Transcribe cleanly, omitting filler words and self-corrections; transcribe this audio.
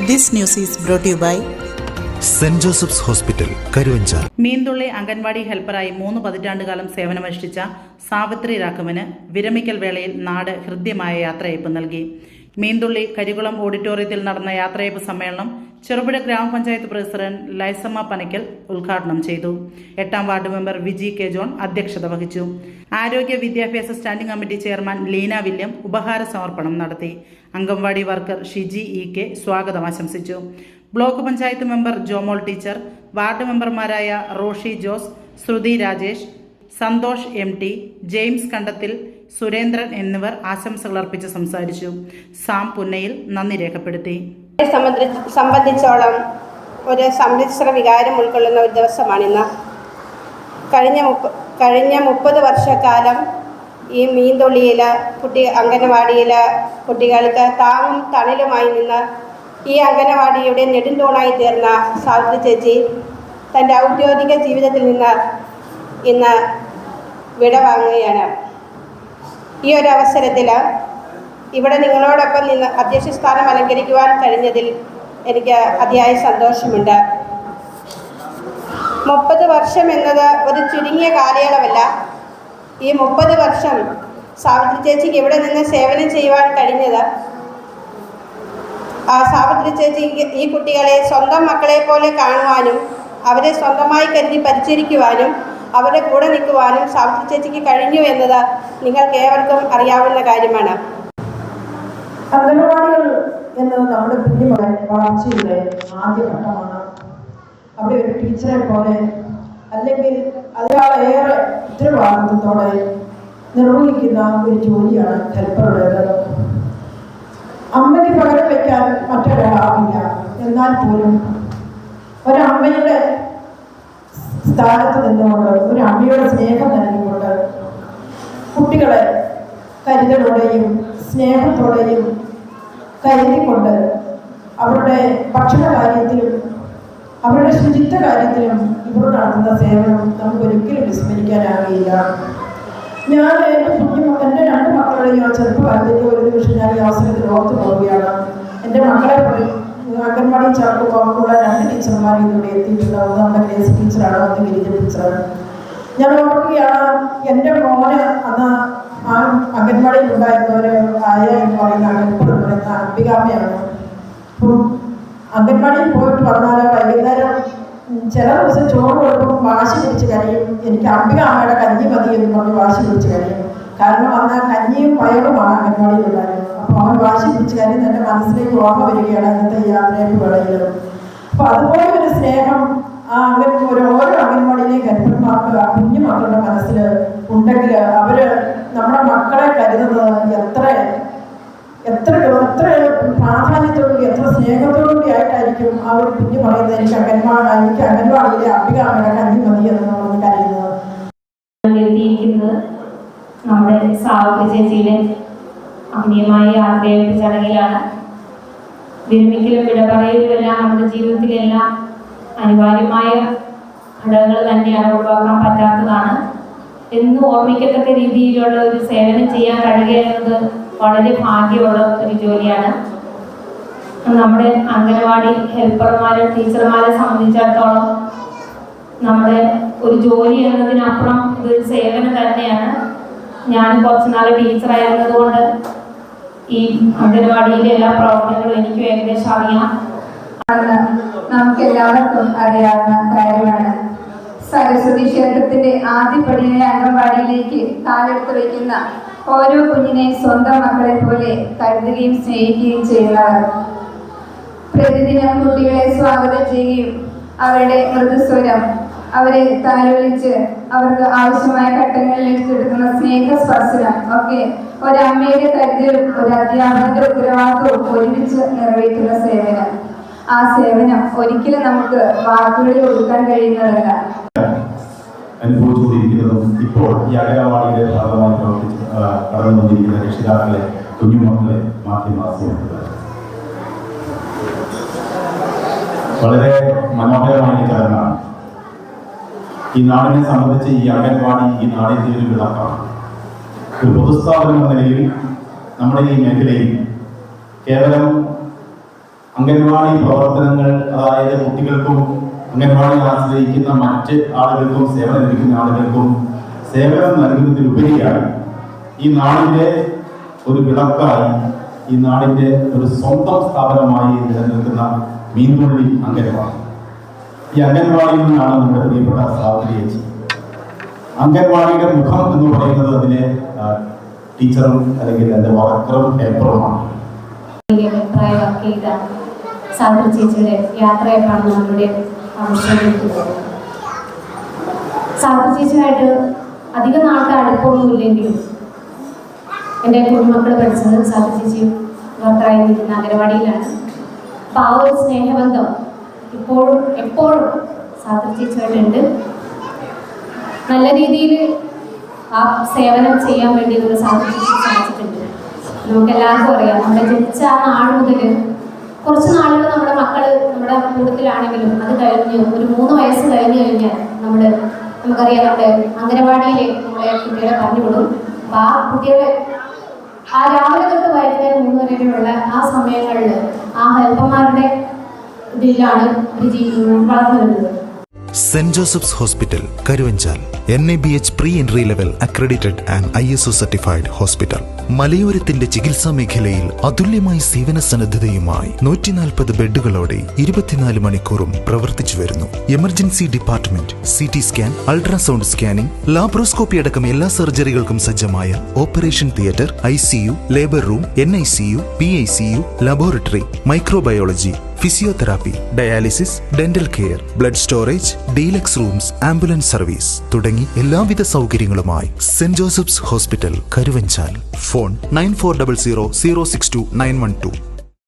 This news is brought to you by saint Joseph's hospital, Karuvanchal. Meenthulli anganwadi ഹെൽപ്പറായി 3 പതിറ്റാണ്ടുകാലം സേവനമനുഷ്ഠിച്ച സാവിത്രി രാഘവന് വിരമിക്കൽ വേളയിൽ നാട് ഹൃദ്യമായ യാത്രയയപ്പ് നൽകി. മീൻതുള്ളി കരികുളം ഓഡിറ്റോറിയത്തിൽ നടന്ന യാത്രയയപ്പ് സമ്മേളനം ചെറുപുഴ ഗ്രാമപഞ്ചായത്ത് പ്രസിഡന്റ് ലൈസമ്മ പനക്കൽ ഉദ്ഘാടനം ചെയ്തു. 8ാം ward member Viji K John അധ്യക്ഷത വഹിച്ചു. ആരോഗ്യ വിദ്യാഭ്യാസ standing committee chairman Leena William ഉപഹാര സമർപ്പണം നടത്തി. Anganwadi worker Shiji E K സ്വാഗതം ആശംസിച്ചു. Block panchayat member Jomol teacher, ward മെമ്പർമാരായ Roshi Jose, Sruthi Rajesh, Santhosh M T, James Kandathil, Surendran എന്നിവർ ആശംസകൾ അർപ്പിച്ച് സംസാരിച്ചു. സാം പുന്നയിൽ നന്ദി രേഖപ്പെടുത്തി. സംബന്ധിച്ചോളം ഒരു സമ്മിശ്ര വികാരം ഉൾക്കൊള്ളുന്ന ഒരു ദിവസമാണിന്ന്. കഴിഞ്ഞ 30 വർഷക്കാലം ഈ മീൻതുള്ളിയിലെ അംഗനവാടിയിലെ കുട്ടികൾക്ക് താങ്ങും തണലുമായി നിന്ന് ഈ അംഗനവാടിയുടെ നെടുന്തൂണായി തീർന്ന സാവിത്രി ചേച്ചി തൻ്റെ ഔദ്യോഗിക ജീവിതത്തിൽ നിന്ന് ഇന്ന് വിടവാങ്ങുകയാണ്. ഈ ഒരു അവസരത്തിൽ ഇവിടെ നിങ്ങളോടൊപ്പം നിന്ന് അധ്യക്ഷ സ്ഥാനം അലങ്കരിക്കുവാൻ കഴിഞ്ഞതിൽ എനിക്ക് അതിയായ സന്തോഷമുണ്ട്. 30 വർഷം എന്നത് ഒരു ചുരുങ്ങിയ കാലയളവല്ല. ഈ 30 വർഷം സാവിത്രി ചേച്ചിക്ക് ഇവിടെ നിന്ന് സേവനം ചെയ്യുവാൻ കഴിഞ്ഞത് സാവിത്രി ചേച്ചിക്ക് ഈ കുട്ടികളെ സ്വന്തം മക്കളെ പോലെ കാണുവാനും അവരെ സ്വന്തമായി കരുതി പരിചരിക്കുവാനും അവരുടെ കൂടെ നിൽക്കുവാനും സാവിത്രി ചേച്ചിക്ക് കഴിഞ്ഞു എന്നത് നിങ്ങൾക്ക് ഏവർക്കും അറിയാവുന്ന കാര്യമാണ്. അംഗനവാടികൾ എന്നത് നമ്മുടെ കുഞ്ഞുമക്കളുടെ വളർച്ചയുടെ ആദ്യ ഘട്ടമാണ്. അവിടെ ഒരു ടീച്ചറെ പോലെ അല്ലെങ്കിൽ അതിനേറെ ഉത്തരവാദിത്വത്തോടെ നിർവഹിക്കുന്ന ഒരു ജോലിയാണ് ഹെൽപ്പറുടേത്. അമ്മയ്ക്ക് പകരം വയ്ക്കാൻ മറ്റൊരാളില്ല. എന്നാൽ പോലും ഒരമ്മയുടെ സ്ഥാനത്ത് നിന്നുകൊണ്ട്, ഒരു അമ്മയുടെ സ്നേഹം നൽകിക്കൊണ്ട് കുട്ടികളെ കരുതലോടെയും സ്നേഹത്തോടെയും കരുതിക്കൊണ്ട് അവരുടെ ഭക്ഷണ കാര്യത്തിലും അവരുടെ ശുചിത്വ കാര്യത്തിലും ഇവർ നടത്തുന്ന സേവനം നമുക്കൊരിക്കലും വിസ്മരിക്കാനാകില്ല. ഞാൻ എൻ്റെ 2 മക്കളുടെയും ചെറുപ്പകാലത്തേക്ക് ഒരു നിമിഷം ഞാൻ ഈ അവസരത്തിൽ ഓർത്തു പോവുകയാണ്. എൻ്റെ മക്കളെ അംഗൻവാടി ചേർക്കുമ്പോൾ 2 ടീച്ചർമാർ ഇതിലൂടെ എത്തിയിട്ടുണ്ട്. ഒന്ന് നമ്മുടെ ഗ്രേസ് ടീച്ചറാണ്, ഒന്ന് ഗിരിജ ടീച്ചറാണ്. ഞാൻ ഓർക്കുകയാണ്, എൻ്റെ മോന് അന്ന് ആ അംഗൻവാടിയിൽ ഉണ്ടായിരുന്ന ഒരു ആയ എന്ന് പറയുന്ന ഹെൽപ്പർ എന്ന് പറയുന്ന അംബികാമ്മയാണ്. അപ്പം അംഗൻവാടിയിൽ പോയിട്ട് വന്നാൽ വൈകുന്നേരം ചില ദിവസം ചോറ് കൊടുക്കുമ്പോൾ വാശി പിടിച്ച് കരയും. എനിക്ക് അംബികാമ്മയുടെ കഞ്ഞി മതി എന്ന് പറഞ്ഞ് വാശി പിടിച്ച് കരയും. കാരണം അന്ന് കഞ്ഞിയും പയറുമാണ് അംഗൻവാടിയിൽ ഉണ്ടായിരുന്നത്. അപ്പോൾ അവൻ വാശി പിടിച്ച് കരയും. എൻ്റെ മനസ്സിലേക്ക് ഓർമ്മ വരികയാണ് ഇന്നത്തെ യാത്രയ്ക്ക് വേളയിൽ. അപ്പോൾ അതുപോലെ ഒരു സ്നേഹം ആ ഓരോ അംഗൻവാടിയിലെ ഹെൽപ്പർമാർക്ക് കുഞ്ഞു മക്കളുടെ മനസ്സിൽ ഉണ്ടെങ്കിൽ അവർ നമ്മുടെ മക്കളെ കരുതുന്നത് എത്ര പ്രാധാന്യത്തോടുകൂടി, എത്ര സ്നേഹത്തോടുകൂടി ആയിട്ടായിരിക്കും ആ ഒരു കുഞ്ഞ് പറയുന്നത് എനിക്ക് അംഗൻവാടിയിലെ അംബികാമ്മയുടെ കഞ്ഞി മതി എന്ന് പറഞ്ഞ് കരയുന്നത്. നമ്മുടെ സാവിത്രി ചേച്ചിയുടെ അഗ്നിയമായ യാത്രയയപ്പ് ചടങ്ങിലാണ്. വിരമിക്കലും വിടപറയലുമെല്ലാം നമ്മുടെ ജീവിതത്തിലെല്ലാം അനിവാര്യമായ ഘടകങ്ങൾ തന്നെയാണ്, ഒഴിവാക്കാൻ പറ്റാത്തതാണ്. എന്നും ഓർമ്മിക്കത്തക്ക രീതിയിലുള്ള ഒരു സേവനം ചെയ്യാൻ കഴിയുക എന്നത് വളരെ ഭാഗ്യമുള്ള ഒരു ജോലിയാണ്. നമ്മുടെ അംഗനവാടി ഹെൽപ്പർമാരെ, ടീച്ചർമാരെ സംബന്ധിച്ചിടത്തോളം നമ്മുടെ ഒരു ജോലി എന്നതിനപ്പുറം ഇതൊരു സേവനം തന്നെയാണ്. ഞാൻ കുറച്ച് നാൾ ടീച്ചറായിരുന്നത് കൊണ്ട് ഈ അംഗനവാടിയിലെ എല്ലാ പ്രവർത്തനങ്ങളും എനിക്കും ഏകദേശം അറിയാം. നമുക്ക് എല്ലാവർക്കും അറിയാവുന്ന കാര്യമാണ്. സരസ്വതി ക്ഷേത്രത്തിന്റെ ആദ്യപടിയായ അംഗൻവാടിയിലേക്ക് കാലെടുത്ത് വയ്ക്കുന്ന ഓരോ കുഞ്ഞിനെ സ്വന്തം മക്കളെ പോലെ കരുതുകയും സ്നേഹിക്കുകയും ചെയ്യുന്നവർ, പ്രതിദിനം കുട്ടികളെ സ്വാഗതം ചെയ്യുകയും അവരുടെ മൃദുസ്വരം അവരെ താലോലിച്ച് അവർക്ക് ആവശ്യമായ ഘട്ടങ്ങളിലേക്ക് എടുക്കുന്ന സ്നേഹസ്പർശനം ഒക്കെ ഒരമ്മയുടെ കരുതലും ഒരു അധ്യാപകന്റെ ഉത്തരവാദിത്വവും ഒരുമിച്ച് നിറവേറ്റുന്ന സേവനം. ആ സേവനം ഒരിക്കലും നമുക്ക് വാക്കുകളിൽ ഒതുക്കാൻ കഴിയുന്നതല്ല. അനുഭവിച്ചുകൊണ്ടിരിക്കുന്നതും ഇപ്പോൾ ഈ അംഗനവാടിയുടെ ഭാഗമായി കടന്നു വന്നിരിക്കുന്ന രക്ഷിതാക്കളെ, കുഞ്ഞുമക്കളെ, മാധ്യമ വളരെ മനോഹരമായ ചടങ്ങാണ്. ഈ നാടിനെ സംബന്ധിച്ച് ഈ അംഗൻവാടി ഈ നാടിൻ്റെ ഒരു വിളക്കാണ്. ഒരു പൊതുസ്ഥാപനം എന്ന നിലയിൽ നമ്മുടെ ഈ മേഖലയിൽ കേവലം അംഗൻവാടി പ്രവർത്തനങ്ങൾ, അതായത് കുട്ടികൾക്കും അംഗൻവാടി ആശ്രയിക്കുന്ന മറ്റ് ആളുകൾക്കും സേവനം ലഭിക്കുന്ന ആളുകൾക്കും സേവനം നൽകുന്നതിലുപരിയായി ഈ നാടിൻ്റെ ഒരു വിളക്കായി, ഈ നാടിൻ്റെ ഒരു സ്വന്തം സ്ഥാപനമായി നിലനിൽക്കുന്ന മീൻതുള്ളി അംഗൻവാടി. ഈ അംഗൻവാടിയിൽ നിന്നാണ് നമ്മുടെ പ്രിയപ്പെട്ട സാവിത്രി ചേച്ചി. അംഗൻവാടിയുടെ മുഖം എന്ന് പറയുന്നത് അതിലെ ടീച്ചറും അല്ലെങ്കിൽ എൻ്റെ വർക്കറും ഹെൽപ്പറുമാണ്. സാവിത്രി ചേച്ചിയുടെ യാത്രയായിട്ടാണ് നമ്മളുടെ ആവശ്യമെടുക്കുന്നത്. സാവിത്രി ചേച്ചിയായിട്ട് അധിക നാളത്തെ അടുപ്പമൊന്നുമില്ലെങ്കിലും എൻ്റെ കുടുംബക്കൾ പഠിച്ചത് സാവിത്രി ചേച്ചി വർക്കറായി നിൽക്കുന്ന അംഗനവാടിയിലാണ്. അപ്പോൾ ആ ഒരു സ്നേഹബന്ധം ഇപ്പോഴും എപ്പോഴും സാവിത്രി ചേച്ചിയായിട്ടുണ്ട്. നല്ല രീതിയിൽ ആ സേവനം ചെയ്യാൻ വേണ്ടി നമ്മൾ സാവിത്രി ചേച്ചി സാധിച്ചിട്ടുണ്ട്. നമുക്ക് എല്ലാവർക്കും അറിയാം, നമ്മുടെ ജനിച്ച ആ നാൾ മുതൽ കുറച്ച് നാളുകൾ നമ്മുടെ മക്കൾ നമ്മുടെ കൂട്ടത്തിലാണെങ്കിലും അത് കഴിഞ്ഞ് ഒരു 3 വയസ്സ് കഴിഞ്ഞ് കഴിഞ്ഞാൽ നമുക്കറിയാം നമ്മുടെ അംഗനവാടിയിൽ നമ്മളെ കുട്ടികളെ പറഞ്ഞു വിടും. അപ്പോൾ ആ കുട്ടികളെ ആ രാവിലെ തൊട്ട് വൈകുന്നേരം 3 വരെയുള്ള ആ സമയങ്ങളിൽ ആ ഹെൽപ്പർമാരുടെ ഇതിലാണ് വളർന്നു വരുന്നത്. Saint Joseph's hospital Karuvanchal NABH pre-entry level accredited and ISO certified hospital. മലയോരത്തിന്റെ ചികിത്സാ മേഖലയിൽ അതുല്യമായ സേവന സന്നദ്ധതയുമായി 140 ബെഡുകളോടെ 24 മണിക്കൂറും പ്രവർത്തിച്ചു വരുന്നു. Emergency department, CT scan, ultrasound scanning, laparoscopy അടക്കം എല്ലാ സർജറികൾക്കും സജ്ജമായ operation theatre, ICU, labour room, NICU, PICU, laboratory, microbiology, physiotherapy, dialysis, dental care, blood storage, deluxe rooms, ambulance service തുടങ്ങി എല്ലാവിധ സൗകര്യങ്ങളുമായി saint Joseph's hospital Karuvanchal. Phone 9400 062 912.